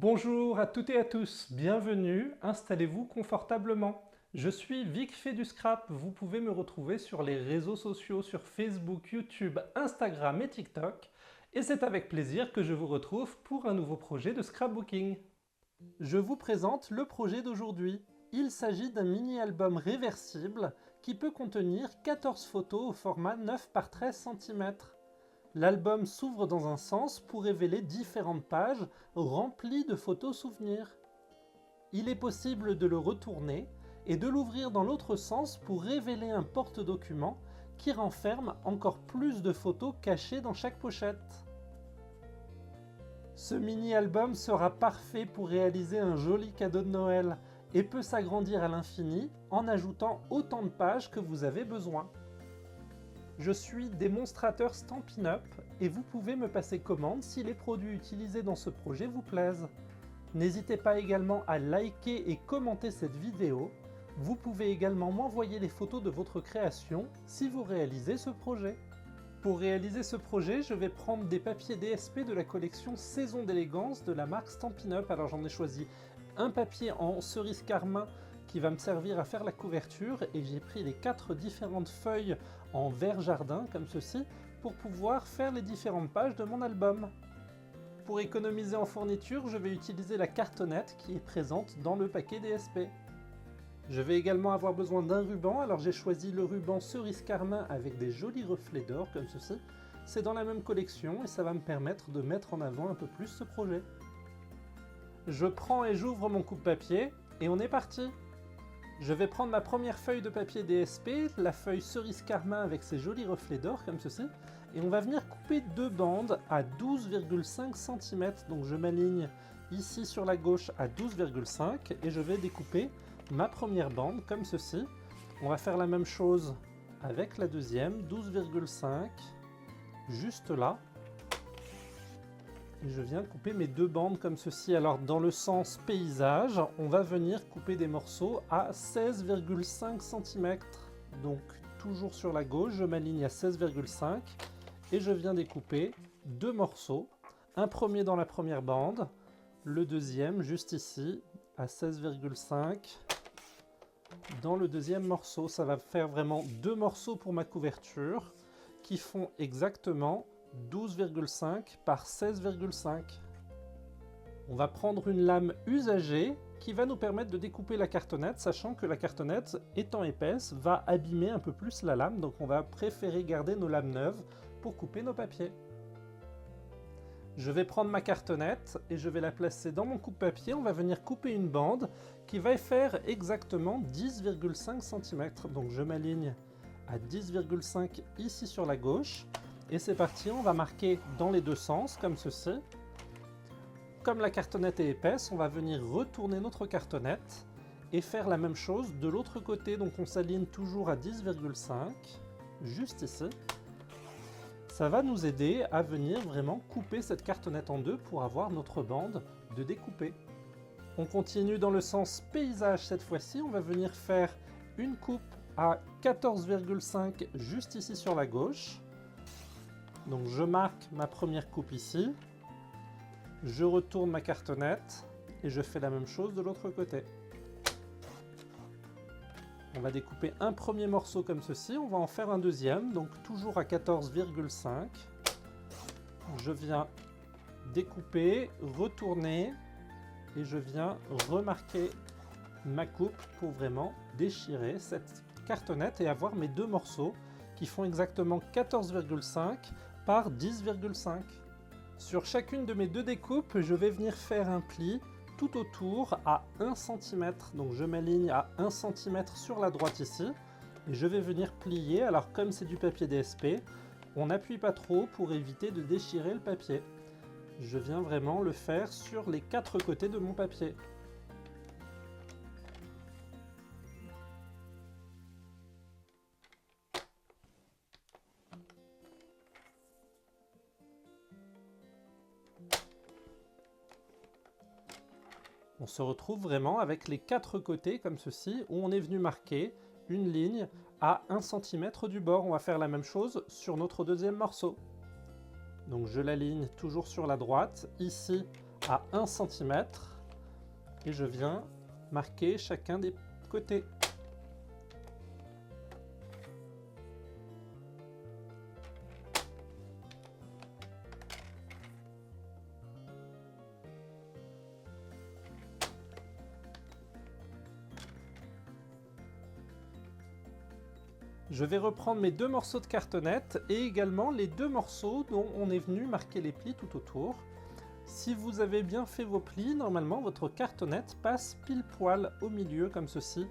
Bonjour à toutes et à tous, bienvenue, installez-vous confortablement. Je suis Vic fait du scrap, vous pouvez me retrouver sur les réseaux sociaux, sur Facebook, YouTube, Instagram et TikTok. Et c'est avec plaisir que je vous retrouve pour un nouveau projet de scrapbooking. Je vous présente le projet d'aujourd'hui. Il s'agit d'un mini-album réversible qui peut contenir 14 photos au format 9 par 13 cm. L'album s'ouvre dans un sens pour révéler différentes pages remplies de photos souvenirs. Il est possible de le retourner et de l'ouvrir dans l'autre sens pour révéler un porte-document qui renferme encore plus de photos cachées dans chaque pochette. Ce mini-album sera parfait pour réaliser un joli cadeau de Noël et peut s'agrandir à l'infini en ajoutant autant de pages que vous avez besoin. Je suis démonstrateur Stampin' Up et vous pouvez me passer commande si les produits utilisés dans ce projet vous plaisent. N'hésitez pas également à liker et commenter cette vidéo. Vous pouvez également m'envoyer les photos de votre création si vous réalisez ce projet. Pour réaliser ce projet, je vais prendre des papiers DSP de la collection Saison d'élégance de la marque Stampin' Up. Alors j'en ai choisi un papier en cerise carmin qui va me servir à faire la couverture et j'ai pris les 4 différentes feuilles en vert jardin comme ceci pour pouvoir faire les différentes pages de mon album. Pour économiser en fourniture, je vais utiliser la cartonnette qui est présente dans le paquet DSP. Je vais également avoir besoin d'un ruban, alors j'ai choisi le ruban cerise carmin avec des jolis reflets d'or comme ceci. C'est dans la même collection et ça va me permettre de mettre en avant un peu plus ce projet. Je prends et j'ouvre mon coupe-papier et on est parti! Je vais prendre ma première feuille de papier DSP, la feuille cerise carmin avec ses jolis reflets d'or comme ceci, et on va venir couper deux bandes à 12,5 cm. Donc je m'aligne ici sur la gauche à 12,5 et je vais découper ma première bande comme ceci. On va faire la même chose avec la deuxième, 12,5, juste là. Et je viens couper mes deux bandes comme ceci. Alors dans le sens paysage, on va venir couper des morceaux à 16,5 cm. Donc toujours sur la gauche, je m'aligne à 16,5 et je viens découper deux morceaux. Un premier dans la première bande, le deuxième juste ici à 16,5 dans le deuxième morceau. Ça va faire vraiment deux morceaux pour ma couverture qui font exactement 12,5 par 16,5. On va prendre une lame usagée qui va nous permettre de découper la cartonnette, sachant que la cartonnette, étant épaisse, va abîmer un peu plus la lame, donc on va préférer garder nos lames neuves pour couper nos papiers. Je vais prendre ma cartonnette et je vais la placer dans mon coupe-papier. On va venir couper une bande qui va faire exactement 10,5 cm. Donc je m'aligne à 10,5 ici sur la gauche. Et c'est parti, on va marquer dans les deux sens, comme ceci. Comme la cartonnette est épaisse, on va venir retourner notre cartonnette et faire la même chose de l'autre côté. Donc on s'aligne toujours à 10,5, juste ici. Ça va nous aider à venir vraiment couper cette cartonnette en deux pour avoir notre bande de découper. On continue dans le sens paysage cette fois-ci. On va venir faire une coupe à 14,5 juste ici sur la gauche. Donc je marque ma première coupe ici, je retourne ma cartonnette et je fais la même chose de l'autre côté. On va découper un premier morceau comme ceci, on va en faire un deuxième, donc toujours à 14,5. Je viens découper, retourner et je viens remarquer ma coupe pour vraiment déchirer cette cartonnette et avoir mes deux morceaux qui font exactement 14,5 par 10,5. Sur chacune de mes deux découpes, je vais venir faire un pli tout autour à 1 cm. Donc je m'aligne à 1 cm sur la droite ici et je vais venir plier. Alors comme c'est du papier DSP, on n'appuie pas trop pour éviter de déchirer le papier. Je viens vraiment le faire sur les quatre côtés de mon papier. On se retrouve vraiment avec les quatre côtés comme ceci, où on est venu marquer une ligne à 1 cm du bord. On va faire la même chose sur notre deuxième morceau. Donc je l'aligne toujours sur la droite, ici à 1 cm et je viens marquer chacun des côtés. Je vais reprendre mes 2 morceaux de cartonnette et également les 2 morceaux dont on est venu marquer les plis tout autour. Si vous avez bien fait vos plis, normalement votre cartonnette passe pile poil au milieu comme ceci,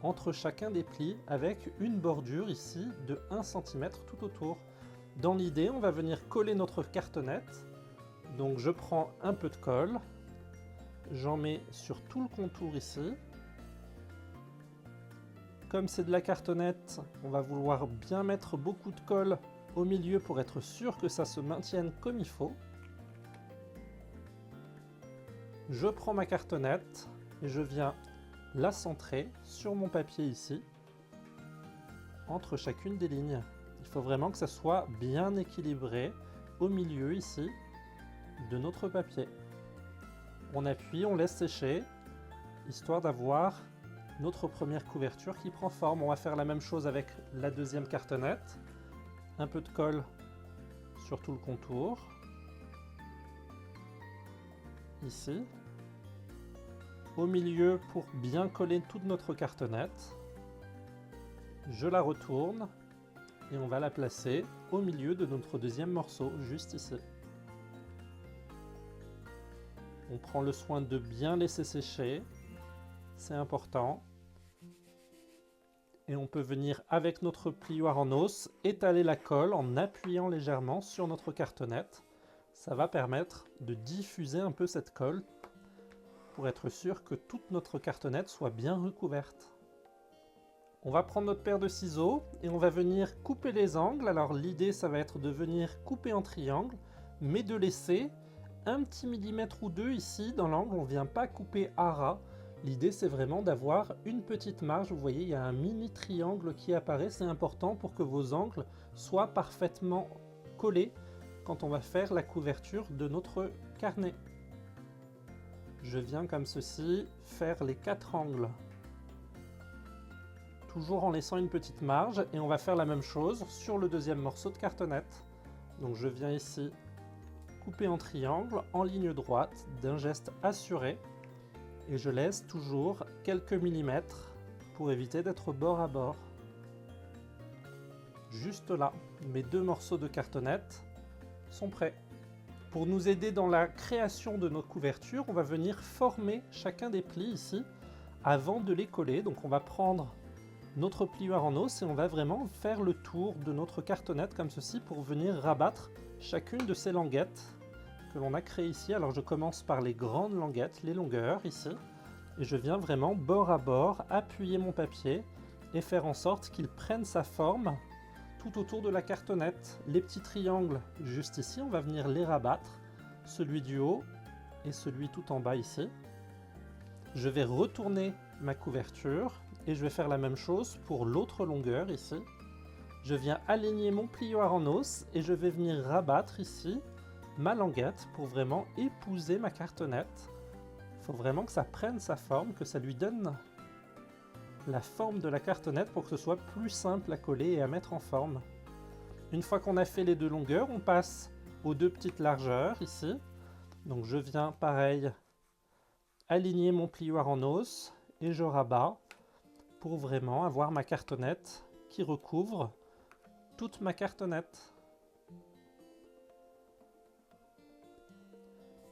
entre chacun des plis, avec une bordure ici de 1 cm tout autour. Dans l'idée, on va venir coller notre cartonnette. Donc je prends un peu de colle, j'en mets sur tout le contour ici. Comme c'est de la cartonnette, on va vouloir bien mettre beaucoup de colle au milieu pour être sûr que ça se maintienne comme il faut. Je prends ma cartonnette et je viens la centrer sur mon papier ici, entre chacune des lignes. Il faut vraiment que ça soit bien équilibré au milieu ici de notre papier. On appuie, on laisse sécher, histoire d'avoir notre première couverture qui prend forme. On va faire la même chose avec la deuxième cartonnette. Un peu de colle sur tout le contour. Ici. Au milieu pour bien coller toute notre cartonnette. Je la retourne et on va la placer au milieu de notre deuxième morceau, juste ici. On prend le soin de bien laisser sécher, c'est important. Et on peut venir avec notre plioir en os étaler la colle en appuyant légèrement sur notre cartonnette. Ça va permettre de diffuser un peu cette colle pour être sûr que toute notre cartonnette soit bien recouverte. On va prendre notre paire de ciseaux et on va venir couper les angles. Alors l'idée, ça va être de venir couper en triangle, mais de laisser un petit millimètre ou deux ici dans l'angle. On ne vient pas couper à ras. L'idée, c'est vraiment d'avoir une petite marge. Vous voyez, il y a un mini triangle qui apparaît. C'est important pour que vos angles soient parfaitement collés quand on va faire la couverture de notre carnet. Je viens comme ceci faire les 4 angles. Toujours en laissant une petite marge. Et on va faire la même chose sur le deuxième morceau de cartonnette. Donc je viens ici couper en triangle, en ligne droite, d'un geste assuré. Et je laisse toujours quelques millimètres pour éviter d'être bord à bord. Juste là, mes 2 morceaux de cartonnette sont prêts. Pour nous aider dans la création de nos couvertures, on va venir former chacun des plis ici avant de les coller. Donc on va prendre notre plioir en os et on va vraiment faire le tour de notre cartonnette comme ceci pour venir rabattre chacune de ces languettes que l'on a créé ici. Alors je commence par les grandes languettes, les longueurs ici, et je viens vraiment bord à bord appuyer mon papier et faire en sorte qu'il prenne sa forme tout autour de la cartonnette. Les petits triangles juste ici, on va venir les rabattre, celui du haut et celui tout en bas ici. Je vais retourner ma couverture et je vais faire la même chose pour l'autre longueur ici. Je viens aligner mon plioir en os et je vais venir rabattre ici ma languette pour vraiment épouser ma cartonnette. Il faut vraiment que ça prenne sa forme, que ça lui donne la forme de la cartonnette pour que ce soit plus simple à coller et à mettre en forme. Une fois qu'on a fait les 2 longueurs, on passe aux 2 petites largeurs ici. Donc je viens pareil aligner mon plioir en os et je rabats pour vraiment avoir ma cartonnette qui recouvre toute ma cartonnette.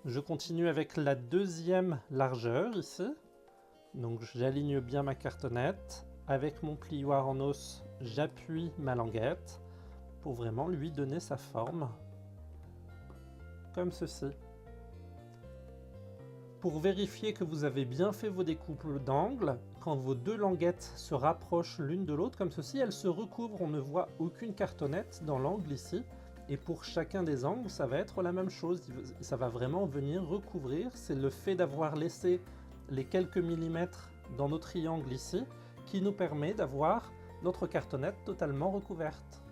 Je continue avec la deuxième largeur ici. Donc j'aligne bien ma cartonnette. Avec mon plioir en os, j'appuie ma languette pour vraiment lui donner sa forme. Comme ceci. Pour vérifier que vous avez bien fait vos découpes d'angles, quand vos 2 languettes se rapprochent l'une de l'autre comme ceci, elles se recouvrent. On ne voit aucune cartonnette dans l'angle ici. Et pour chacun des angles, ça va être la même chose. Ça va vraiment venir recouvrir. C'est le fait d'avoir laissé les quelques millimètres dans nos triangles ici qui nous permet d'avoir notre cartonnette totalement recouverte.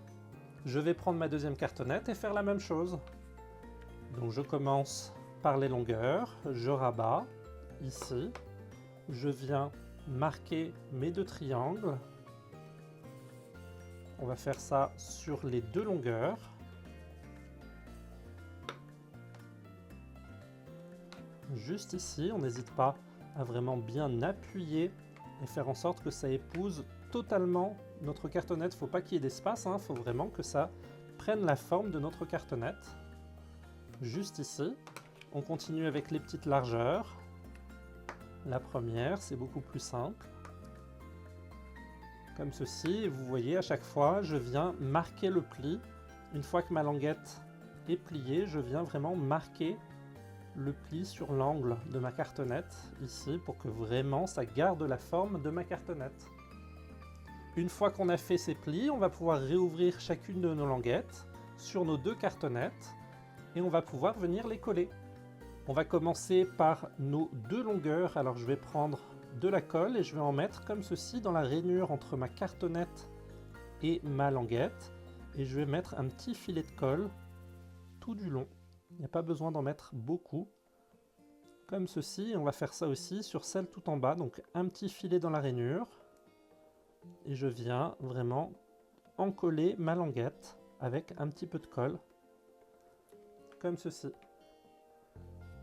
Je vais prendre ma deuxième cartonnette et faire la même chose. Donc je commence par les longueurs, je rabats ici, je viens marquer mes deux triangles. On va faire ça sur les deux longueurs. Juste ici, on n'hésite pas à vraiment bien appuyer et faire en sorte que ça épouse totalement notre cartonnette. Il ne faut pas qu'il y ait d'espace, il faut vraiment que ça prenne la forme de notre cartonnette. Juste ici, on continue avec les petites largeurs. La première, c'est beaucoup plus simple. Comme ceci, et vous voyez, à chaque fois, je viens marquer le pli. Une fois que ma languette est pliée, je viens vraiment marquer le pli sur l'angle de ma cartonnette, ici, pour que vraiment ça garde la forme de ma cartonnette. Une fois qu'on a fait ces plis, on va pouvoir réouvrir chacune de nos languettes sur nos deux cartonnettes et on va pouvoir venir les coller. On va commencer par nos deux longueurs. Alors je vais prendre de la colle et je vais en mettre comme ceci dans la rainure entre ma cartonnette et ma languette. Et je vais mettre un petit filet de colle tout du long. Il n'y a pas besoin d'en mettre beaucoup. Comme ceci, on va faire ça aussi sur celle tout en bas. Donc un petit filet dans la rainure. Et je viens vraiment encoller ma languette avec un petit peu de colle. Comme ceci.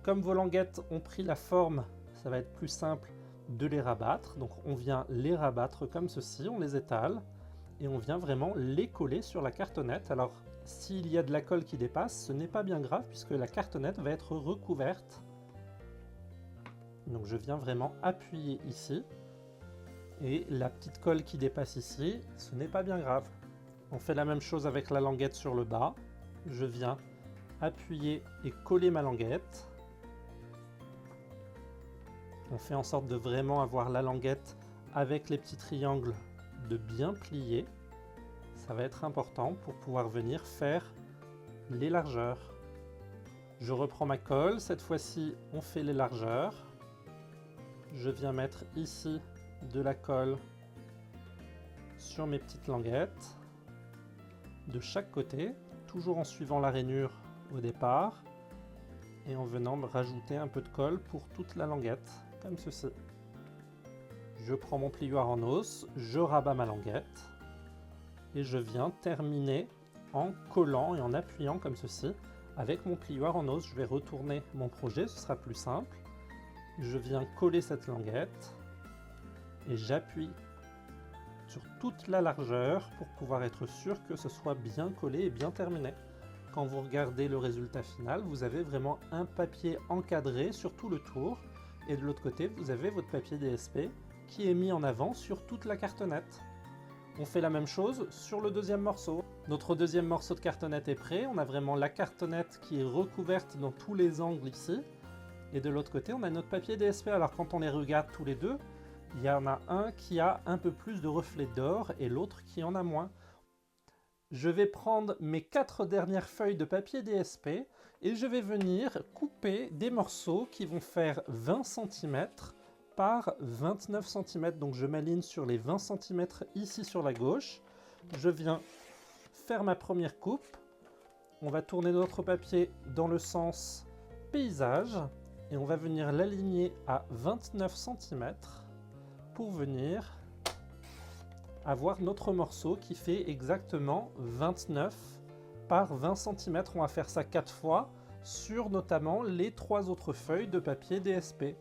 Comme vos languettes ont pris la forme, ça va être plus simple de les rabattre. Donc on vient les rabattre comme ceci, on les étale et on vient vraiment les coller sur la cartonnette. Alors s'il y a de la colle qui dépasse, ce n'est pas bien grave puisque la cartonnette va être recouverte. Donc je viens vraiment appuyer ici et la petite colle qui dépasse ici, ce n'est pas bien grave. On fait la même chose avec la languette sur le bas. Je viens appuyer et coller ma languette. On fait en sorte de vraiment avoir la languette avec les petits triangles de bien plier. Ça va être important pour pouvoir venir faire les largeurs. Je reprends ma colle, cette fois-ci on fait les largeurs. Je viens mettre ici de la colle sur mes petites languettes de chaque côté, toujours en suivant la rainure au départ et en venant me rajouter un peu de colle pour toute la languette. Comme ceci. Je prends mon plioir en os, je rabats ma languette et je viens terminer en collant et en appuyant comme ceci avec mon plioir en os. Je vais retourner mon projet, ce sera plus simple. Je viens coller cette languette et j'appuie sur toute la largeur pour pouvoir être sûr que ce soit bien collé et bien terminé. Quand vous regardez le résultat final, vous avez vraiment un papier encadré sur tout le tour. Et de l'autre côté, vous avez votre papier DSP qui est mis en avant sur toute la cartonnette. On fait la même chose sur le deuxième morceau. Notre deuxième morceau de cartonnette est prêt. On a vraiment la cartonnette qui est recouverte dans tous les angles ici. Et de l'autre côté, on a notre papier DSP. Alors quand on les regarde tous les deux, il y en a un qui a un peu plus de reflets d'or et l'autre qui en a moins. Je vais prendre mes 4 dernières feuilles de papier DSP et je vais venir couper des morceaux qui vont faire 20 cm par 29 cm. Donc je m'aligne sur les 20 cm ici sur la gauche. Je viens faire ma première coupe. On va tourner notre papier dans le sens paysage et on va venir l'aligner à 29 cm pour venir avoir notre morceau qui fait exactement 29 par 20 cm. On va faire ça 4 fois sur notamment les 3 autres feuilles de papier DSP.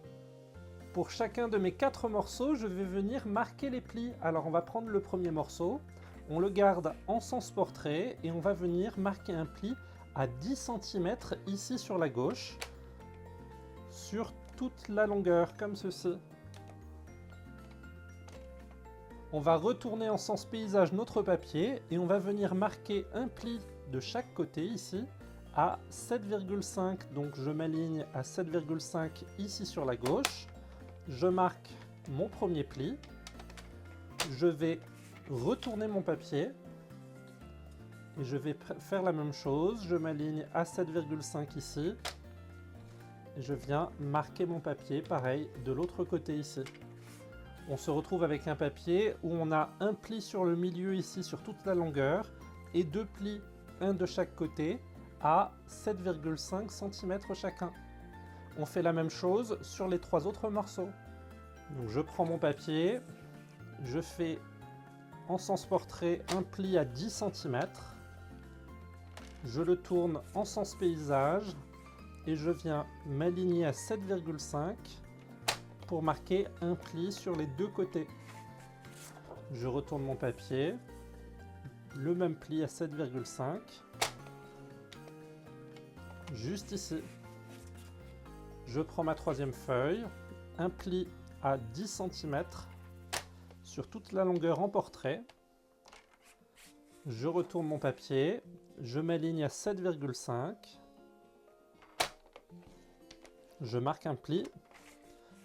Pour chacun de mes 4 morceaux, je vais venir marquer les plis. Alors on va prendre le premier morceau, on le garde en sens portrait et on va venir marquer un pli à 10 cm ici sur la gauche, sur toute la longueur, comme ceci. On va retourner en sens paysage notre papier et on va venir marquer un pli de chaque côté ici à 7,5. Donc je m'aligne à 7,5 ici sur la gauche. Je marque mon premier pli. Je vais retourner mon papier et je vais faire la même chose. Je m'aligne à 7,5 ici et je viens marquer mon papier pareil de l'autre côté ici. On se retrouve avec un papier où on a un pli sur le milieu ici sur toute la longueur et 2 plis, un de chaque côté, à 7,5 cm chacun. On fait la même chose sur les 3 autres morceaux. Donc je prends mon papier, je fais en sens portrait un pli à 10 cm, je le tourne en sens paysage et je viens m'aligner à 7,5 pour marquer un pli sur les 2 côtés. Je retourne mon papier, le même pli à 7,5, juste ici. Je prends ma 3e feuille, un pli à 10 cm sur toute la longueur en portrait. Je retourne mon papier, je m'aligne à 7,5, je marque un pli,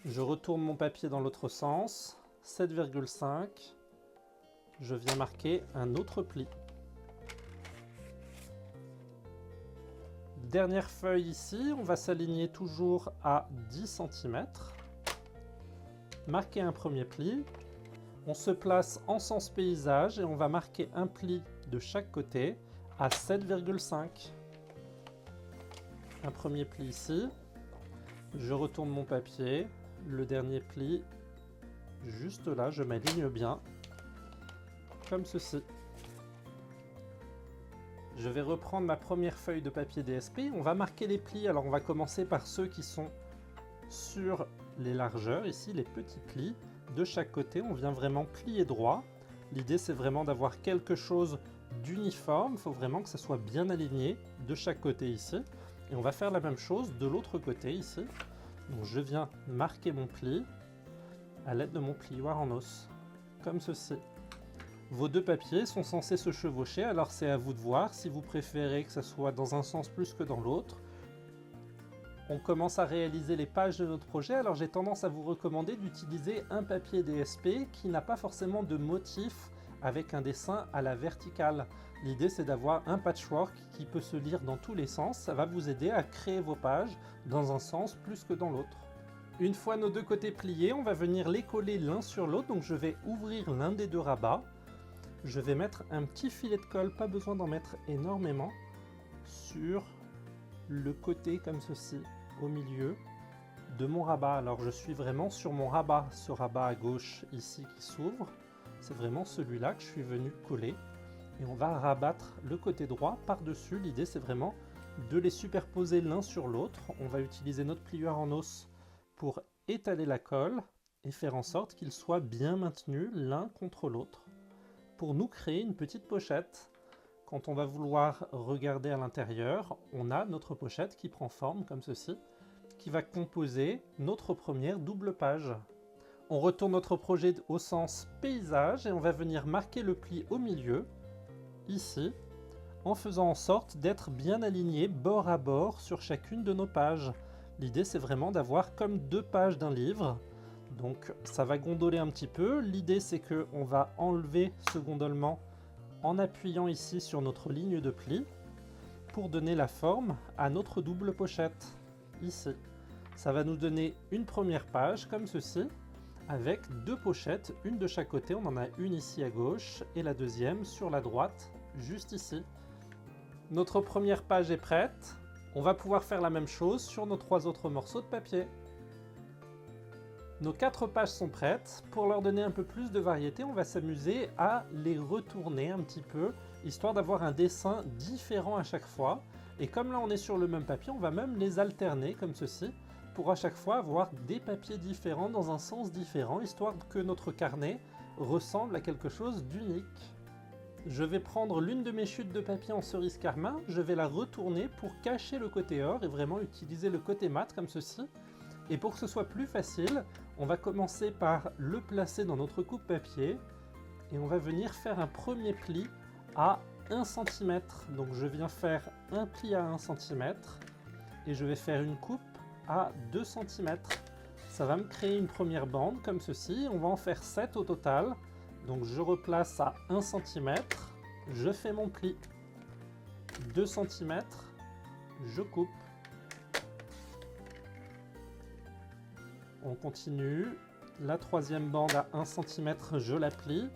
je retourne mon papier dans l'autre sens, 7,5, je viens marquer un autre pli. Dernière feuille ici, on va s'aligner toujours à 10 cm, marquer un premier pli, on se place en sens paysage et on va marquer un pli de chaque côté à 7,5. Un premier pli ici, je retourne mon papier, le dernier pli juste là, je m'aligne bien, comme ceci. Je vais reprendre ma première feuille de papier DSP, on va marquer les plis, alors on va commencer par ceux qui sont sur les largeurs, ici les petits plis. De chaque côté, on vient vraiment plier droit. L'idée, c'est vraiment d'avoir quelque chose d'uniforme. Il faut vraiment que ça soit bien aligné de chaque côté ici. Et on va faire la même chose de l'autre côté ici. Donc, je viens marquer mon pli à l'aide de mon plioir en os, comme ceci. Vos 2 papiers sont censés se chevaucher, alors c'est à vous de voir si vous préférez que ça soit dans un sens plus que dans l'autre. On commence à réaliser les pages de notre projet, alors j'ai tendance à vous recommander d'utiliser un papier DSP qui n'a pas forcément de motif avec un dessin à la verticale. L'idée, c'est d'avoir un patchwork qui peut se lire dans tous les sens. Ça va vous aider à créer vos pages dans un sens plus que dans l'autre. Une fois nos 2 côtés pliés, on va venir les coller l'un sur l'autre. Donc je vais ouvrir l'un des 2 rabats. Je vais mettre un petit filet de colle, pas besoin d'en mettre énormément, sur le côté comme ceci, au milieu de mon rabat. Alors je suis vraiment sur mon rabat, ce rabat à gauche ici qui s'ouvre, c'est vraiment celui-là que je suis venu coller. Et on va rabattre le côté droit par-dessus. L'idée, c'est vraiment de les superposer l'un sur l'autre. On va utiliser notre plioir en os pour étaler la colle et faire en sorte qu'ils soient bien maintenus l'un contre l'autre pour nous créer une petite pochette. Quand on va vouloir regarder à l'intérieur, on a notre pochette qui prend forme comme ceci, qui va composer notre première double page. On retourne notre projet au sens paysage et on va venir marquer le pli au milieu, ici, en faisant en sorte d'être bien aligné bord à bord sur chacune de nos pages. L'idée, c'est vraiment d'avoir comme 2 pages d'un livre. Donc ça va gondoler un petit peu. L'idée, c'est qu'on va enlever ce gondolement en appuyant ici sur notre ligne de pli pour donner la forme à notre double pochette, ici. Ça va nous donner une première page comme ceci, avec 2 pochettes, une de chaque côté. On en a une ici à gauche et la deuxième sur la droite, juste ici. Notre première page est prête. On va pouvoir faire la même chose sur nos 3 autres morceaux de papier. Nos 4 pages sont prêtes. Pour leur donner un peu plus de variété, on va s'amuser à les retourner un petit peu, histoire d'avoir un dessin différent à chaque fois. Et comme là on est sur le même papier, on va même les alterner comme ceci, pour à chaque fois avoir des papiers différents dans un sens différent, histoire que notre carnet ressemble à quelque chose d'unique. Je vais prendre l'une de mes chutes de papier en cerise carmin, je vais la retourner pour cacher le côté or et vraiment utiliser le côté mat comme ceci. Et pour que ce soit plus facile, on va commencer par le placer dans notre coupe papier et on va venir faire un premier pli à 1 cm. Donc je viens faire un pli à 1 cm et je vais faire une coupe à 2 cm. Ça va me créer une première bande comme ceci. On va en faire 7 au total. Donc je replace à 1 cm, je fais mon pli. 2 cm, je coupe. On continue. La troisième bande à 1 cm, je la plie.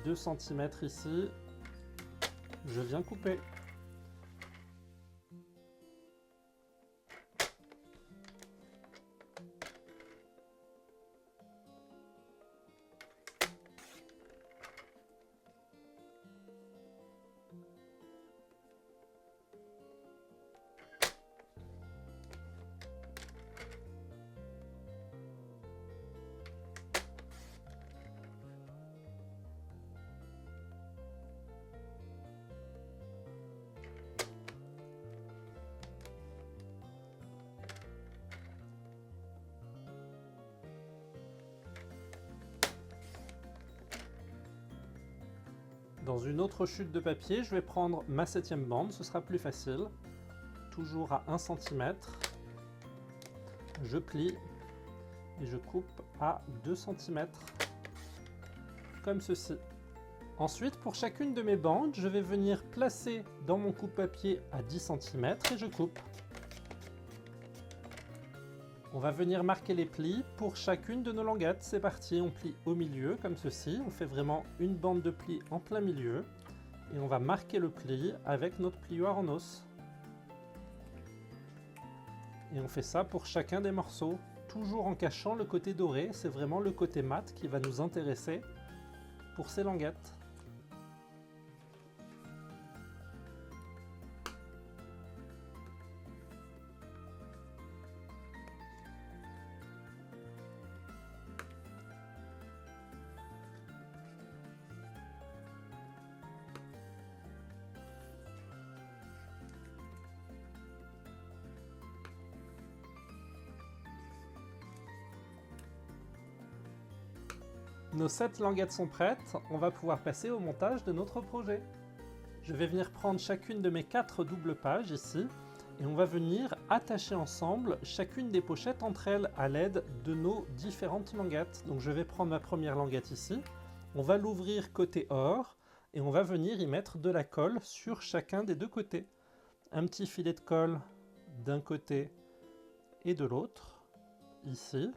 2 cm ici, je viens couper. Dans une autre chute de papier, je vais prendre ma 7e bande, ce sera plus facile. Toujours à 1 cm. Je plie et je coupe à 2 cm. Comme ceci. Ensuite, pour chacune de mes bandes, je vais venir placer dans mon coupe-papier à 10 cm et je coupe. On va venir marquer les plis pour chacune de nos languettes. C'est parti, on plie au milieu comme ceci. On fait vraiment une bande de plis en plein milieu. Et on va marquer le pli avec notre plioir en os. Et on fait ça pour chacun des morceaux, toujours en cachant le côté doré. C'est vraiment le côté mat qui va nous intéresser pour ces languettes. Nos 7 languettes sont prêtes, on va pouvoir passer au montage de notre projet. Je vais venir prendre chacune de mes 4 doubles pages ici, et on va venir attacher ensemble chacune des pochettes entre elles à l'aide de nos différentes languettes. Donc je vais prendre ma première languette ici, on va l'ouvrir côté or, et on va venir y mettre de la colle sur chacun des deux côtés. Un petit filet de colle d'un côté et de l'autre, ici.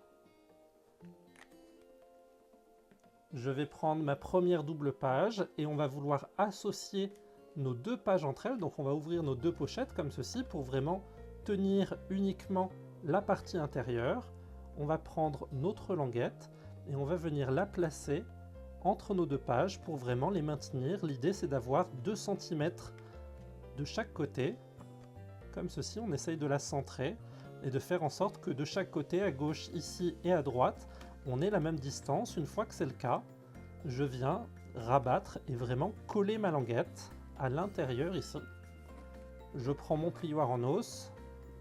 Je vais prendre ma première double page et on va vouloir associer nos 2 pages entre elles. Donc on va ouvrir nos 2 pochettes comme ceci pour vraiment tenir uniquement la partie intérieure. On va prendre notre languette et on va venir la placer entre nos 2 pages pour vraiment les maintenir. L'idée c'est d'avoir 2 cm de chaque côté. Comme ceci, on essaye de la centrer et de faire en sorte que de chaque côté, à gauche, ici et à droite, on ait la même distance. Une fois que c'est le cas, je viens rabattre et vraiment coller ma languette à l'intérieur ici. Je prends mon plioir en os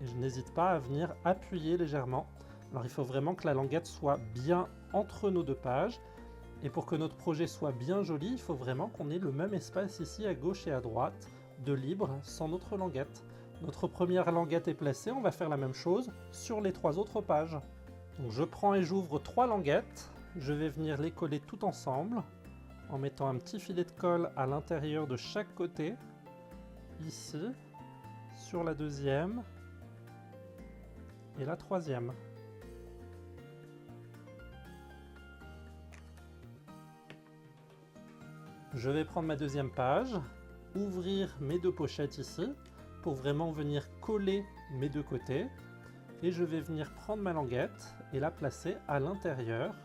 et je n'hésite pas à venir appuyer légèrement. Alors il faut vraiment que la languette soit bien entre nos 2 pages. Et pour que notre projet soit bien joli, il faut vraiment qu'on ait le même espace ici à gauche et à droite de libre sans notre languette. Notre première languette est placée, on va faire la même chose sur les 3 autres pages. Donc je prends et j'ouvre 3 languettes, je vais venir les coller toutes ensemble en mettant un petit filet de colle à l'intérieur de chaque côté, ici, sur la deuxième et la troisième. Je vais prendre ma deuxième page, ouvrir mes 2 pochettes ici pour vraiment venir coller mes 2 côtés. Et je vais venir prendre ma languette et la placer à l'intérieur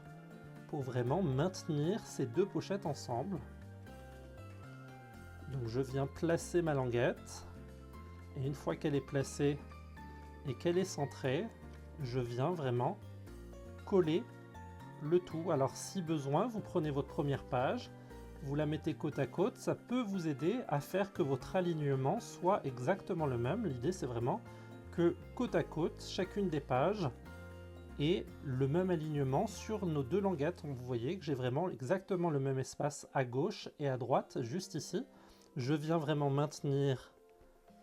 pour vraiment maintenir ces 2 pochettes ensemble. Donc je viens placer ma languette et une fois qu'elle est placée et qu'elle est centrée, je viens vraiment coller le tout. Alors si besoin, vous prenez votre première page, vous la mettez côte à côte, ça peut vous aider à faire que votre alignement soit exactement le même. L'idée c'est vraiment que côte à côte, chacune des pages ait le même alignement sur nos 2 languettes. Donc vous voyez que j'ai vraiment exactement le même espace à gauche et à droite, juste ici. Je viens vraiment maintenir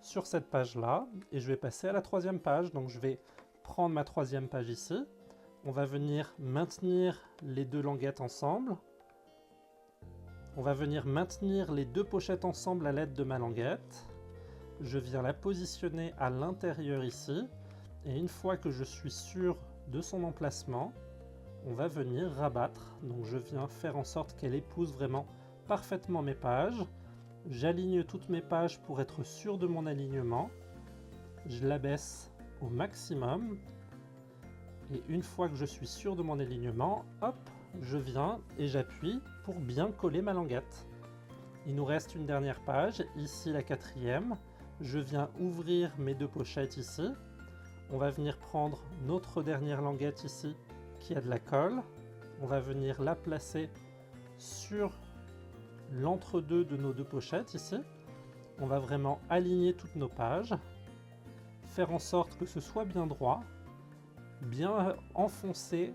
sur cette page-là et je vais passer à la 3e page. Donc je vais prendre ma 3e page ici. On va venir maintenir les 2 languettes ensemble. On va venir maintenir les 2 pochettes ensemble à l'aide de ma languette. Je viens la positionner à l'intérieur ici, et une fois que je suis sûr de son emplacement, on va venir rabattre. Donc je viens faire en sorte qu'elle épouse vraiment parfaitement mes pages. J'aligne toutes mes pages pour être sûr de mon alignement. Je l'abaisse au maximum. Et une fois que je suis sûr de mon alignement, hop, je viens et j'appuie pour bien coller ma languette. Il nous reste une dernière page, ici la 4e. Je viens ouvrir mes 2 pochettes ici. On va venir prendre notre dernière languette ici qui a de la colle. On va venir la placer sur l'entre-deux de nos 2 pochettes ici. On va vraiment aligner toutes nos pages, faire en sorte que ce soit bien droit, bien enfoncé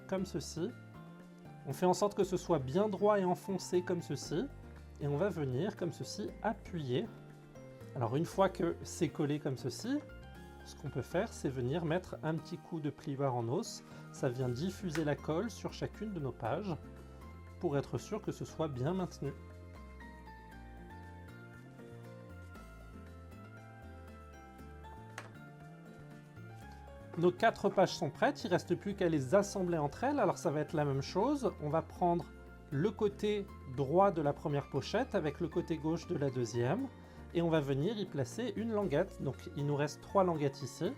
comme ceci. On fait en sorte que ce soit bien droit et enfoncé comme ceci. et on va venir comme ceci appuyer. Alors une fois que c'est collé comme ceci, ce qu'on peut faire, c'est venir mettre un petit coup de plioir en os. Ça vient diffuser la colle sur chacune de nos pages pour être sûr que ce soit bien maintenu. Nos 4 pages sont prêtes, il ne reste plus qu'à les assembler entre elles. Alors ça va être la même chose, on va prendre le côté droit de la première pochette avec le côté gauche de la deuxième et on va venir y placer une languette. Donc il nous reste 3 languettes ici.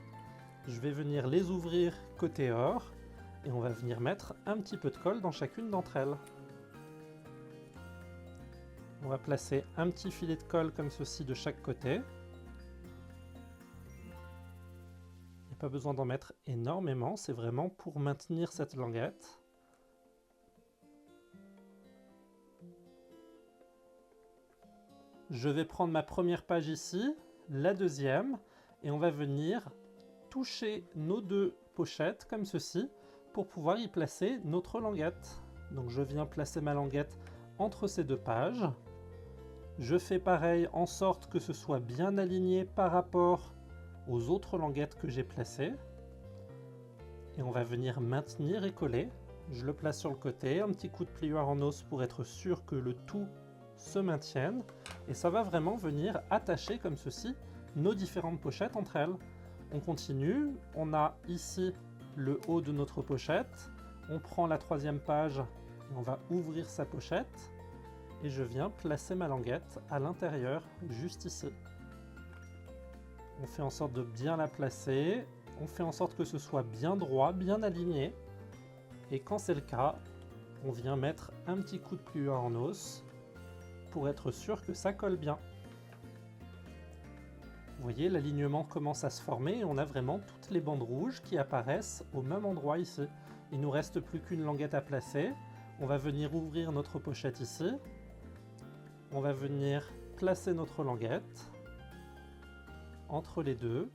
Je vais venir les ouvrir côté or et on va venir mettre un petit peu de colle dans chacune d'entre elles. On va placer un petit filet de colle comme ceci de chaque côté. Il n'y a pas besoin d'en mettre énormément, c'est vraiment pour maintenir cette languette. Je vais prendre ma première page ici, la deuxième, et on va venir toucher nos 2 pochettes comme ceci pour pouvoir y placer notre languette. Donc je viens placer ma languette entre ces 2 pages. Je fais pareil en sorte que ce soit bien aligné par rapport aux autres languettes que j'ai placées. Et on va venir maintenir et coller. Je le place sur le côté, un petit coup de plioir en os pour être sûr que le tout se maintienne. Et ça va vraiment venir attacher comme ceci nos différentes pochettes entre elles. On continue, on a ici le haut de notre pochette. On prend la 3e page et on va ouvrir sa pochette. Et je viens placer ma languette à l'intérieur, juste ici. On fait en sorte de bien la placer, on fait en sorte que ce soit bien droit, bien aligné. Et quand c'est le cas, on vient mettre un petit coup de plioir en os pour être sûr que ça colle bien. Vous voyez, l'alignement commence à se former et on a vraiment toutes les bandes rouges qui apparaissent au même endroit ici. Il ne nous reste plus qu'une languette à placer. On va venir ouvrir notre pochette ici. On va venir placer notre languette entre les 2,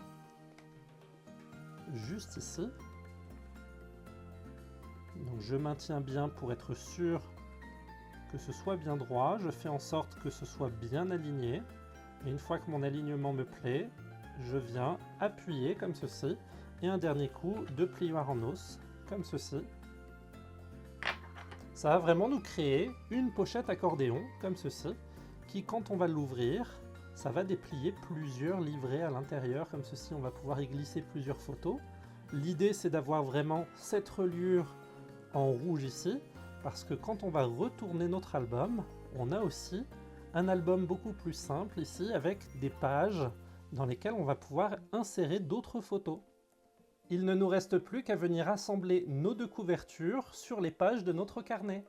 juste ici. Donc je maintiens bien pour être sûr que ce soit bien droit. Je fais en sorte que ce soit bien aligné. Et une fois que mon alignement me plaît, je viens appuyer comme ceci. Et un dernier coup de plioir en os, comme ceci. Ça va vraiment nous créer une pochette accordéon, comme ceci, qui quand on va l'ouvrir, ça va déplier plusieurs livrets à l'intérieur, comme ceci, on va pouvoir y glisser plusieurs photos. L'idée, c'est d'avoir vraiment cette reliure en rouge ici, parce que quand on va retourner notre album, on a aussi un album beaucoup plus simple ici, avec des pages dans lesquelles on va pouvoir insérer d'autres photos. Il ne nous reste plus qu'à venir assembler nos 2 couvertures sur les pages de notre carnet.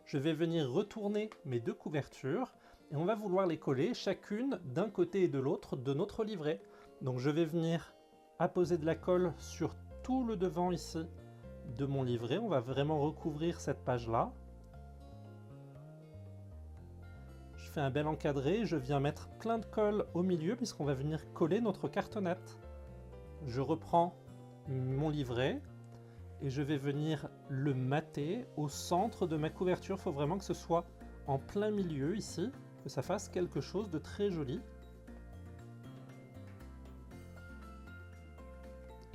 Je vais venir retourner mes 2 couvertures et on va vouloir les coller chacune d'un côté et de l'autre de notre livret. Donc je vais venir apposer de la colle sur tout le devant ici de mon livret. On va vraiment recouvrir cette page-là. Je fais un bel encadré, je viens mettre plein de colle au milieu puisqu'on va venir coller notre cartonnette. Je reprends mon livret et je vais venir le mater au centre de ma couverture. Il faut vraiment que ce soit en plein milieu ici, que ça fasse quelque chose de très joli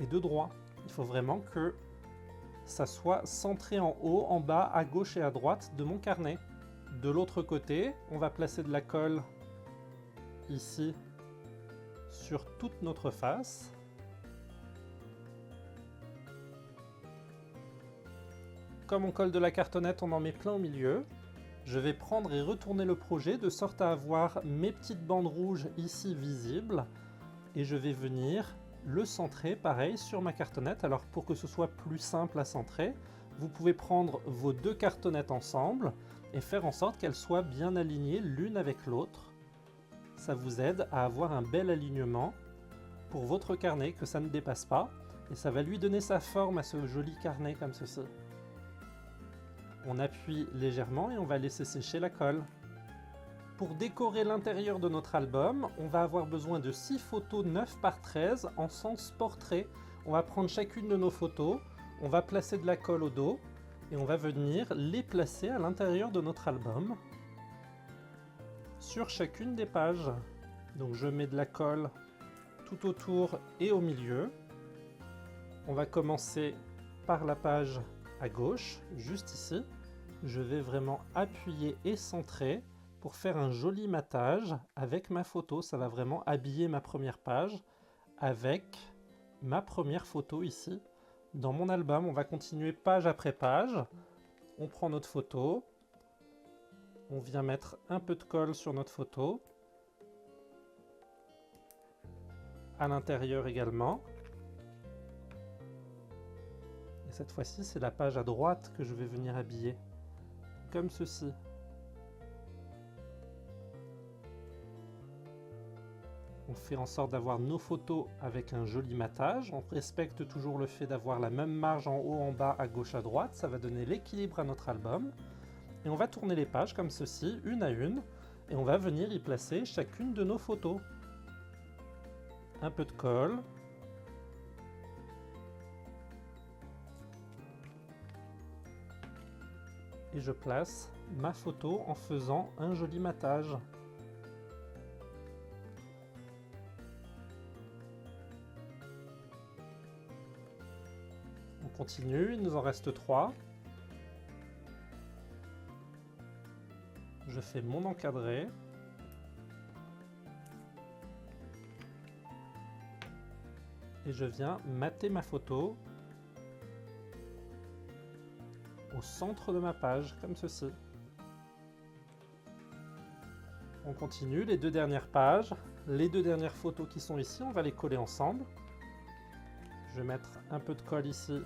et de droit. Il faut vraiment que ça soit centré en haut, en bas, à gauche et à droite de mon carnet. De l'autre côté, on va placer de la colle ici sur toute notre face. Comme on colle de la cartonnette, on en met plein au milieu. Je vais prendre et retourner le projet de sorte à avoir mes petites bandes rouges ici visibles. Et je vais venir le centrer pareil sur ma cartonnette. Alors pour que ce soit plus simple à centrer, vous pouvez prendre vos 2 cartonnettes ensemble et faire en sorte qu'elles soient bien alignées l'une avec l'autre. Ça vous aide à avoir un bel alignement pour votre carnet, que ça ne dépasse pas. Et ça va lui donner sa forme à ce joli carnet comme ceci. On appuie légèrement et on va laisser sécher la colle. Pour décorer l'intérieur de notre album, on va avoir besoin de 6 photos 9 par 13 en sens portrait. On va prendre chacune de nos photos, on va placer de la colle au dos et on va venir les placer à l'intérieur de notre album. sur chacune des pages. Donc je mets de la colle tout autour et au milieu. On va commencer par la page à gauche, juste ici. Je vais vraiment appuyer et centrer pour faire un joli matage avec ma photo. Ça va vraiment habiller ma première page avec ma première photo ici. Dans mon album, on va continuer page après page. On prend notre photo. On vient mettre un peu de colle sur notre photo. À l'intérieur également. Et cette fois-ci, c'est la page à droite que je vais venir habiller. Comme ceci. On fait en sorte d'avoir nos photos avec un joli matage. On respecte toujours le fait d'avoir la même marge en haut, en bas, à gauche, à droite. Ça va donner l'équilibre à notre album. Et on va tourner les pages comme ceci, une à une. Et on va venir y placer chacune de nos photos. Un peu de colle. Et je place ma photo en faisant un joli matage. On continue, il nous en reste 3. Je fais mon encadré. Et je viens mater ma photo au centre de ma page, comme ceci. On continue, les 2 dernières pages, les 2 dernières photos qui sont ici, on va les coller ensemble. Je vais mettre un peu de colle ici.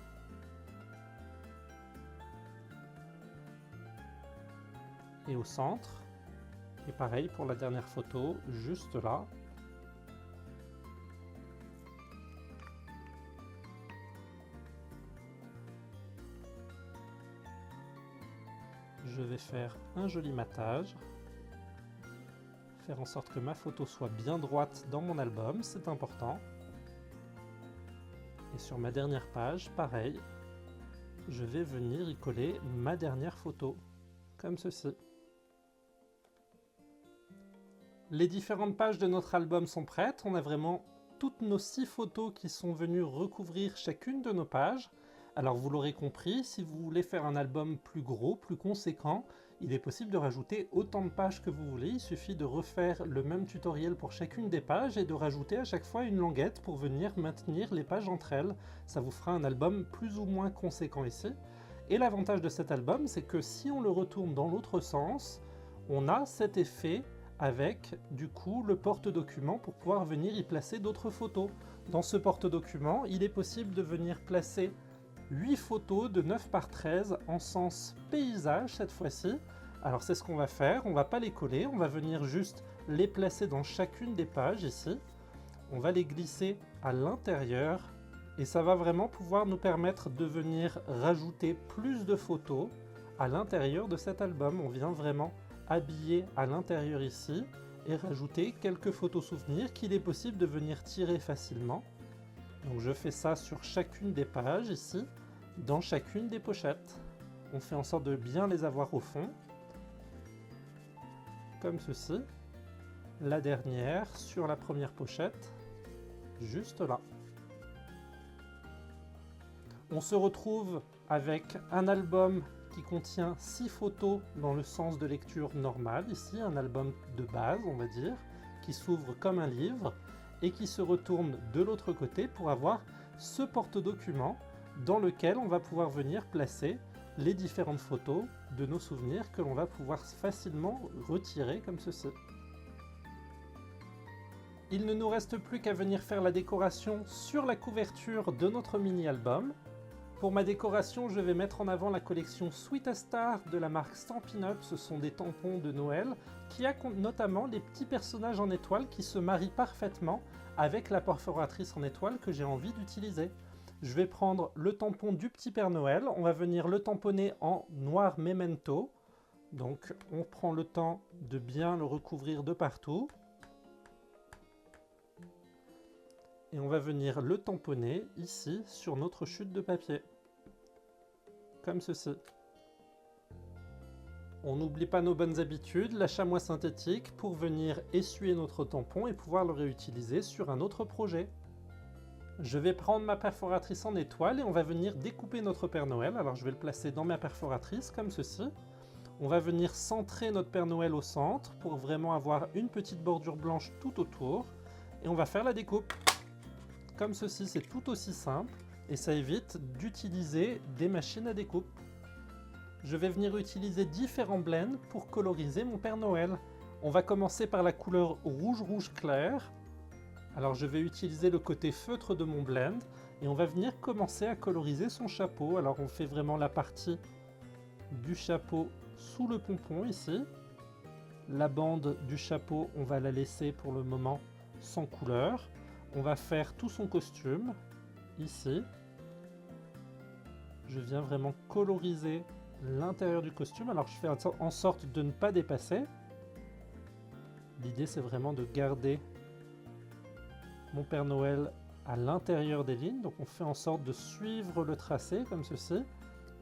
Et au centre. Et pareil pour la dernière photo, juste là. Je vais faire un joli matage. Faire en sorte que ma photo soit bien droite dans mon album, c'est important. Et sur ma dernière page, pareil, je vais venir y coller ma dernière photo, comme ceci. Les différentes pages de notre album sont prêtes. On a vraiment toutes nos 6 photos qui sont venues recouvrir chacune de nos pages. Alors vous l'aurez compris, si vous voulez faire un album plus gros, plus conséquent, il est possible de rajouter autant de pages que vous voulez. Il suffit de refaire le même tutoriel pour chacune des pages et de rajouter à chaque fois une languette pour venir maintenir les pages entre elles. Ça vous fera un album plus ou moins conséquent ici. Et l'avantage de cet album, c'est que si on le retourne dans l'autre sens, on a cet effet avec du coup le porte-document pour pouvoir venir y placer d'autres photos. Dans ce porte-document, il est possible de venir placer 8 photos de 9 par 13 en sens paysage cette fois-ci. Alors c'est ce qu'on va faire, on va pas les coller, on va venir juste les placer dans chacune des pages ici. On va les glisser à l'intérieur et ça va vraiment pouvoir nous permettre de venir rajouter plus de photos à l'intérieur de cet album. On vient vraiment habiller à l'intérieur ici et rajouter quelques photos souvenirs qu'il est possible de venir tirer facilement. Donc je fais ça sur chacune des pages ici, dans chacune des pochettes. On fait en sorte de bien les avoir au fond, comme ceci. La dernière sur la première pochette, juste là. On se retrouve avec un album qui contient 6 photos dans le sens de lecture normal, ici un album de base on va dire, qui s'ouvre comme un livre et qui se retourne de l'autre côté pour avoir ce porte-document dans lequel on va pouvoir venir placer les différentes photos de nos souvenirs que l'on va pouvoir facilement retirer comme ceci. Il ne nous reste plus qu'à venir faire la décoration sur la couverture de notre mini-album. Pour ma décoration, je vais mettre en avant la collection Sweet Star de la marque Stampin' Up. Ce sont des tampons de Noël qui a notamment les petits personnages en étoile qui se marient parfaitement avec la perforatrice en étoile que j'ai envie d'utiliser. Je vais prendre le tampon du petit Père Noël, on va venir le tamponner en noir memento. Donc on prend le temps de bien le recouvrir de partout. Et on va venir le tamponner ici sur notre chute de papier. Comme ceci. On n'oublie pas nos bonnes habitudes, la chamois synthétique pour venir essuyer notre tampon et pouvoir le réutiliser sur un autre projet. Je vais prendre ma perforatrice en étoile et on va venir découper notre Père Noël. Alors je vais le placer dans ma perforatrice comme ceci. On va venir centrer notre Père Noël au centre pour vraiment avoir une petite bordure blanche tout autour. Et on va faire la découpe. Comme ceci, c'est tout aussi simple et ça évite d'utiliser des machines à découpe. Je vais venir utiliser différents blends pour coloriser mon Père Noël. On va commencer par la couleur rouge clair. Alors je vais utiliser le côté feutre de mon blend et on va venir commencer à coloriser son chapeau. Alors on fait vraiment la partie du chapeau sous le pompon ici. La bande du chapeau, on va la laisser pour le moment sans couleur. On va faire tout son costume ici. Je viens vraiment coloriser l'intérieur du costume. Alors je fais en sorte de ne pas dépasser. L'idée c'est vraiment de garder mon Père Noël à l'intérieur des lignes. Donc on fait en sorte de suivre le tracé comme ceci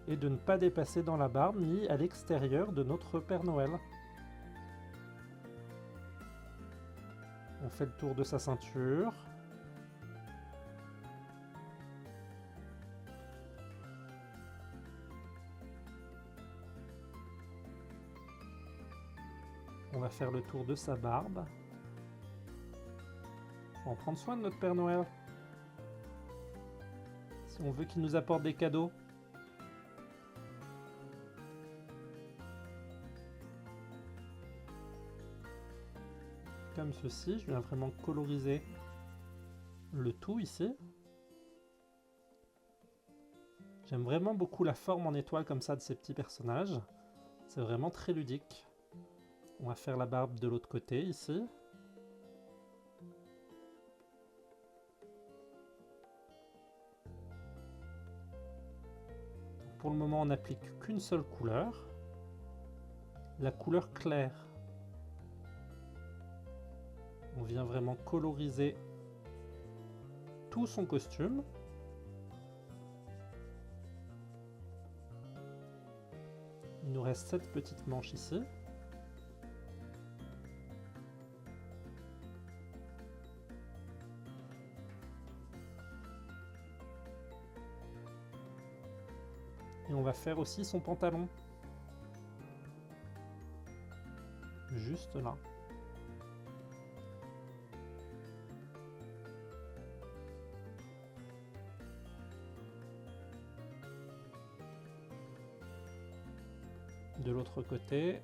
et de ne pas dépasser dans la barbe ni à l'extérieur de notre Père Noël. On fait le tour de sa ceinture. On va faire le tour de sa barbe. On va prendre soin de notre Père Noël. Si on veut qu'il nous apporte des cadeaux. Comme ceci, je viens vraiment coloriser le tout ici. J'aime vraiment beaucoup la forme en étoile comme ça de ces petits personnages. C'est vraiment très ludique. On va faire la barbe de l'autre côté ici. Pour le moment, on n'applique qu'une seule couleur, la couleur claire. On vient vraiment coloriser tout son costume. Il nous reste cette petite manche ici. Et on va faire aussi son pantalon. Juste là. De l'autre côté.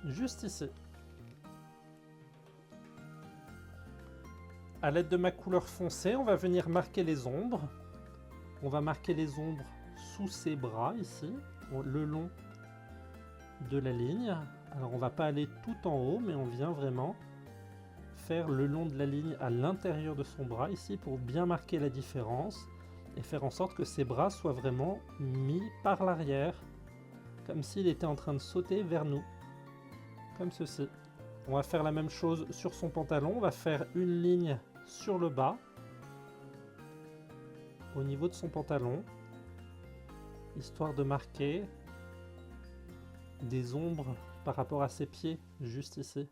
Juste ici. À l'aide de ma couleur foncée, on va venir marquer les ombres. On va marquer les ombres sous ses bras ici, le long de la ligne. Alors on va pas aller tout en haut, mais on vient vraiment faire le long de la ligne à l'intérieur de son bras ici pour bien marquer la différence et faire en sorte que ses bras soient vraiment mis par l'arrière, comme s'il était en train de sauter vers nous, comme ceci. On va faire la même chose sur son pantalon, on va faire une ligne sur le bas, au niveau de son pantalon, histoire de marquer des ombres par rapport à ses pieds, juste ici.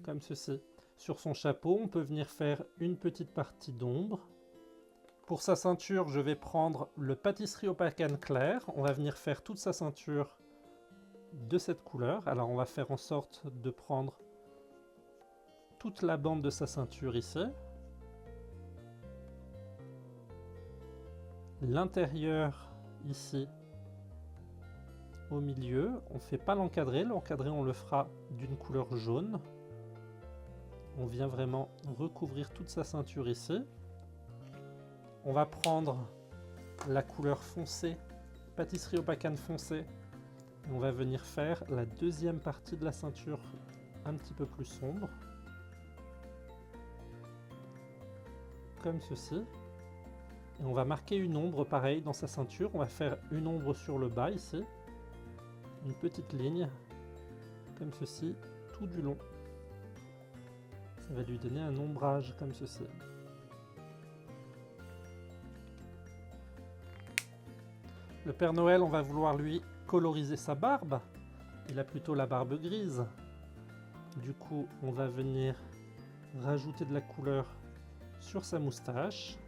Comme ceci. Sur son chapeau, on peut venir faire une petite partie d'ombre. Pour sa ceinture, je vais prendre le pâtisserie au Opacane clair. On va venir faire toute sa ceinture de cette couleur. Alors on va faire en sorte de prendre toute la bande de sa ceinture ici. L'intérieur ici au milieu. On ne fait pas l'encadré. L'encadré, on le fera d'une couleur jaune. On vient vraiment recouvrir toute sa ceinture ici. On va prendre la couleur foncée, pâtisserie au Opacane foncé. On va venir faire la deuxième partie de la ceinture un petit peu plus sombre. Comme ceci. Et on va marquer une ombre pareil dans sa ceinture. On va faire une ombre sur le bas ici. Une petite ligne, comme ceci, tout du long. Ça va lui donner un ombrage comme ceci. Le Père Noël, on va vouloir lui coloriser sa barbe. Il a plutôt la barbe grise. Du coup, on va venir rajouter de la couleur sur sa moustache.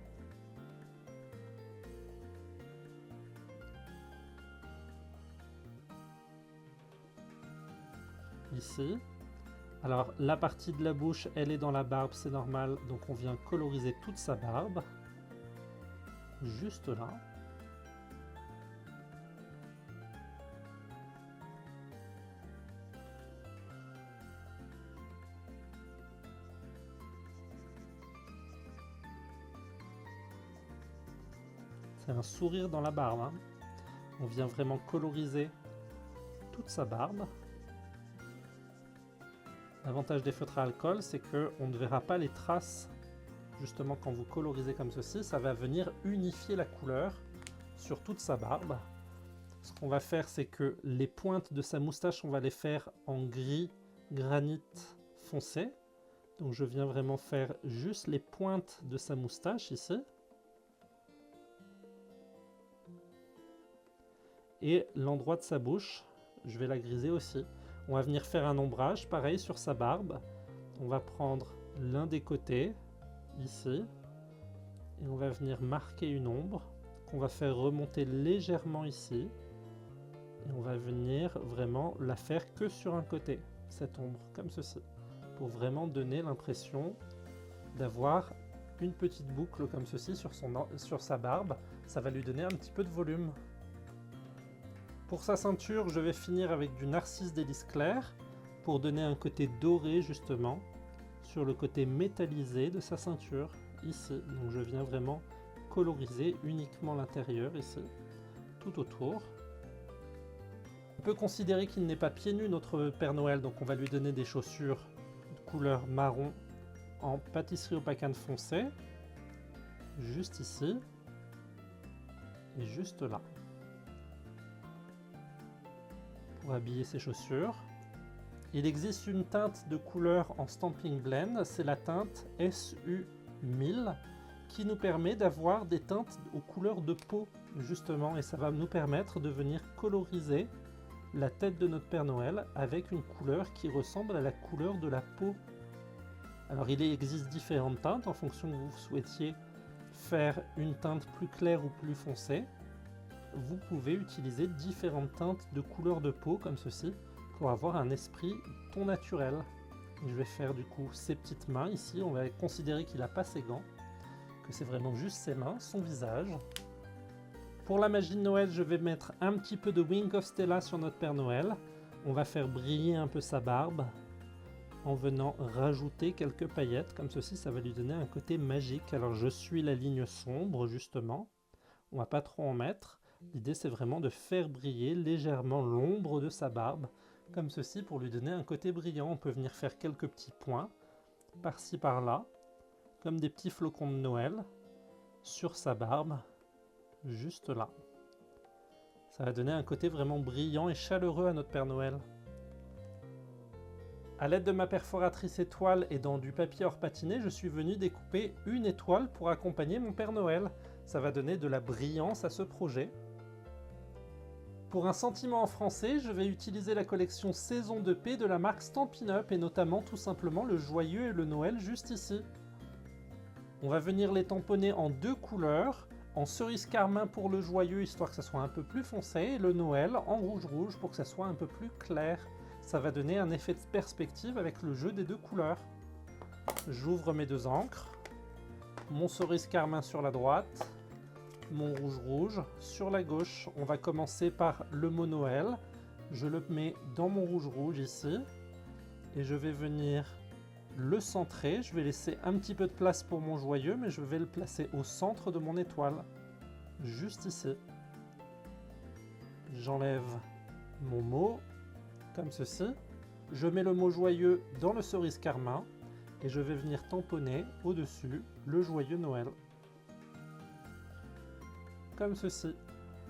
Ici. Alors, la partie de la bouche, elle est dans la barbe, c'est normal. Donc, on vient coloriser toute sa barbe. Juste là. C'est un sourire dans la barbe. Hein. On vient vraiment coloriser toute sa barbe. L'avantage des feutres à alcool, c'est qu'on ne verra pas les traces. Justement, quand vous colorisez comme ceci, ça va venir unifier la couleur sur toute sa barbe. Ce qu'on va faire, c'est que les pointes de sa moustache, on va les faire en gris granit foncé. Donc je viens vraiment faire juste les pointes de sa moustache ici. Et l'endroit de sa bouche, je vais la griser aussi. On va venir faire un ombrage, pareil sur sa barbe. On va prendre l'un des côtés, ici, et on va venir marquer une ombre qu'on va faire remonter légèrement ici. Et on va venir vraiment la faire que sur un côté, cette ombre, comme ceci, pour vraiment donner l'impression d'avoir une petite boucle comme ceci sur sa barbe. Ça va lui donner un petit peu de volume. Pour sa ceinture, je vais finir avec du narcisse délice clair pour donner un côté doré justement sur le côté métallisé de sa ceinture ici. Donc je viens vraiment coloriser uniquement l'intérieur ici, tout autour. On peut considérer qu'il n'est pas pieds nus notre Père Noël, donc on va lui donner des chaussures de couleur marron en pâtisserie opacane foncé, juste ici et juste là. Pour habiller ses chaussures. Il existe une teinte de couleur en Stamping Blend, c'est la teinte SU1000 qui nous permet d'avoir des teintes aux couleurs de peau justement, et ça va nous permettre de venir coloriser la tête de notre Père Noël avec une couleur qui ressemble à la couleur de la peau. Alors il existe différentes teintes en fonction que vous souhaitiez faire une teinte plus claire ou plus foncée. Vous pouvez utiliser différentes teintes de couleur de peau comme ceci pour avoir un esprit ton naturel. Je vais faire du coup ses petites mains ici, on va considérer qu'il n'a pas ses gants, que c'est vraiment juste ses mains, son visage. Pour la magie de Noël, je vais mettre un petit peu de Wing of Stella sur notre Père Noël. On va faire briller un peu sa barbe en venant rajouter quelques paillettes comme ceci, ça va lui donner un côté magique. Alors je suis la ligne sombre justement, on va pas trop en mettre. L'idée, c'est vraiment de faire briller légèrement l'ombre de sa barbe, comme ceci, pour lui donner un côté brillant. On peut venir faire quelques petits points, par-ci, par-là, comme des petits flocons de Noël, sur sa barbe, juste là. Ça va donner un côté vraiment brillant et chaleureux à notre Père Noël. A l'aide de ma perforatrice étoile et dans du papier hors patiné, je suis venu découper une étoile pour accompagner mon Père Noël. Ça va donner de la brillance à ce projet. Pour un sentiment en français, je vais utiliser la collection Saison de paix de la marque Stampin' Up et notamment tout simplement le joyeux et le Noël juste ici. On va venir les tamponner en deux couleurs, en cerise carmin pour le joyeux histoire que ça soit un peu plus foncé et le Noël en rouge pour que ça soit un peu plus clair. Ça va donner un effet de perspective avec le jeu des deux couleurs. J'ouvre mes deux encres, mon cerise carmin sur la droite, mon rouge sur la gauche. On va commencer par le mot Noël. Je le mets dans mon rouge ici et je vais venir le centrer. Je vais laisser un petit peu de place pour mon joyeux, mais je vais le placer au centre de mon étoile, juste ici. J'enlève mon mot comme ceci. Je mets le mot joyeux dans le cerise carmin et je vais venir tamponner au-dessus le joyeux Noël. comme ceci.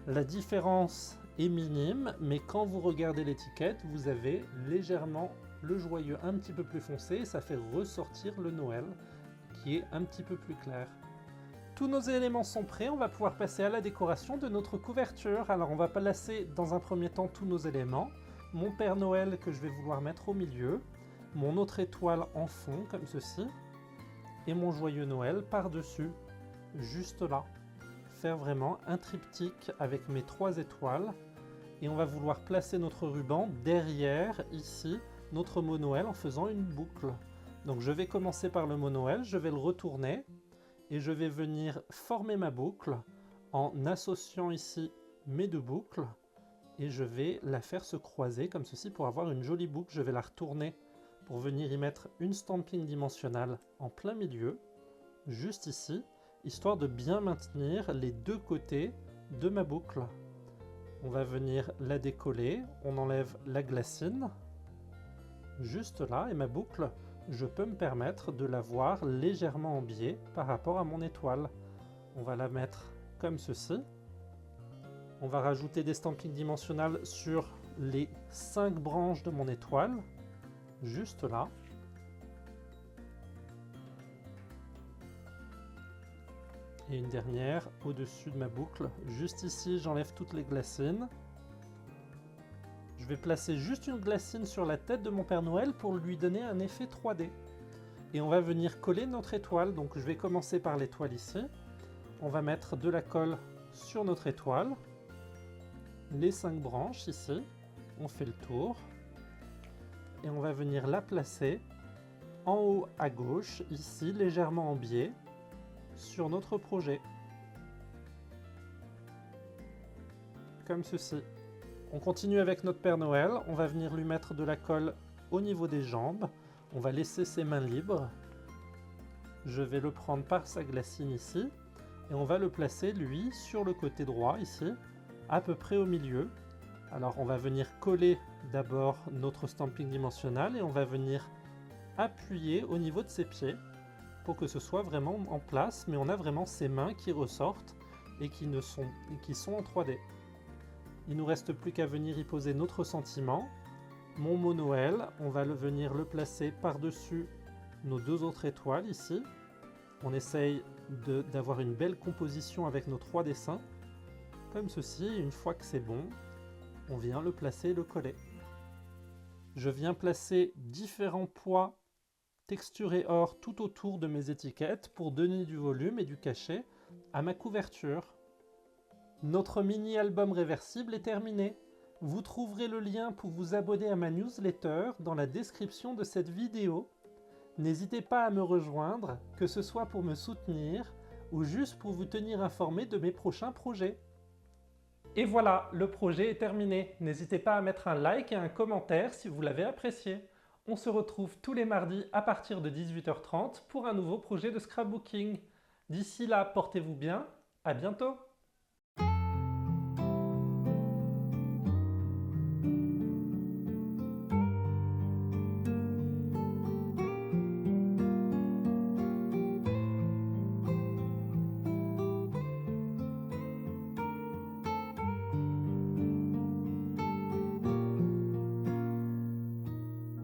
La différence est minime, mais quand vous regardez l'étiquette, vous avez légèrement le joyeux un petit peu plus foncé et ça fait ressortir le Noël qui est un petit peu plus clair. Tous nos éléments sont prêts, on va pouvoir passer à la décoration de notre couverture. Alors on va placer dans un premier temps tous nos éléments. Mon Père Noël que je vais vouloir mettre au milieu, mon autre étoile en fond comme ceci, et mon joyeux Noël par-dessus, juste là. Faire vraiment un triptyque avec mes 3 étoiles, et on va vouloir placer notre ruban derrière, ici, notre mot Noël en faisant une boucle. Donc je vais commencer par le mot Noël, je vais le retourner, et je vais venir former ma boucle en associant ici mes 2 boucles, et je vais la faire se croiser comme ceci pour avoir une jolie boucle. Je vais la retourner pour venir y mettre une stamping dimensionnelle en plein milieu, juste ici, histoire de bien maintenir les 2 côtés de ma boucle. On va venir la décoller, on enlève la glacine, juste là, et ma boucle, je peux me permettre de la voir légèrement en biais par rapport à mon étoile. On va la mettre comme ceci. On va rajouter des stampings dimensionnels sur les 5 branches de mon étoile, juste là. Et une dernière au-dessus de ma boucle. Juste ici, j'enlève toutes les glacines. Je vais placer juste une glacine sur la tête de mon Père Noël pour lui donner un effet 3D. Et on va venir coller notre étoile. Donc je vais commencer par l'étoile ici. On va mettre de la colle sur notre étoile. Les 5 branches ici. On fait le tour. Et on va venir la placer en haut à gauche, ici, légèrement en biais, sur notre projet. Comme ceci. On continue avec notre Père Noël, on va venir lui mettre de la colle au niveau des jambes, on va laisser ses mains libres. Je vais le prendre par sa glacine ici, et on va le placer, lui, sur le côté droit, ici, à peu près au milieu. Alors on va venir coller d'abord notre stamping dimensionnel, et on va venir appuyer au niveau de ses pieds, pour que ce soit vraiment en place, mais on a vraiment ses mains qui ressortent, et qui sont en 3D. Il nous reste plus qu'à venir y poser notre sentiment. Mon mot Noël, on va venir le placer par-dessus nos 2 autres étoiles ici. On essaye d'avoir une belle composition avec nos 3 dessins, comme ceci. Une fois que c'est bon, on vient le placer et le coller. Je viens placer différents poids texturés or tout autour de mes étiquettes pour donner du volume et du cachet à ma couverture. Notre mini-album réversible est terminé. Vous trouverez le lien pour vous abonner à ma newsletter dans la description de cette vidéo. N'hésitez pas à me rejoindre, que ce soit pour me soutenir ou juste pour vous tenir informé de mes prochains projets. Et voilà, le projet est terminé. N'hésitez pas à mettre un like et un commentaire si vous l'avez apprécié. On se retrouve tous les mardis à partir de 18h30 pour un nouveau projet de scrapbooking. D'ici là, portez-vous bien, à bientôt!